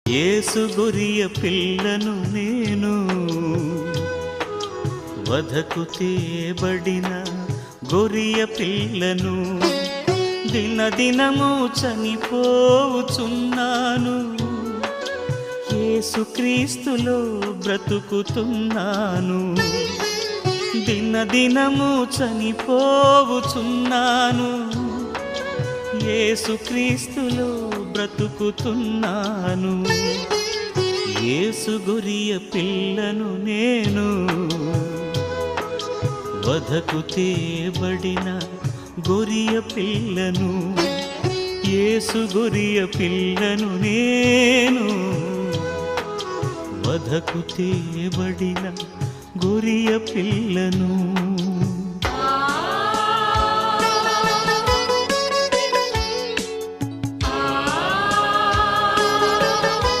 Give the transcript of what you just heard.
యేసు గొరియ పిల్లను నేను, వధకు తేబడిన గొరియ పిల్లను, దినదినము చనిపోవుచున్నాను, యేసుక్రీస్తులో బ్రతుకుతున్నాను. దినదినము చనిపోవుచున్నాను, యేసుక్రీస్తులో బ్రతుకుతున్నాను. యేసు గొరియ పిల్లను నేను, వధకు తేబడిన గొరియ పిల్లను, యేసు గొరియ పిల్లను నేను, వధకు తేబడిన గొరియ పిల్లను.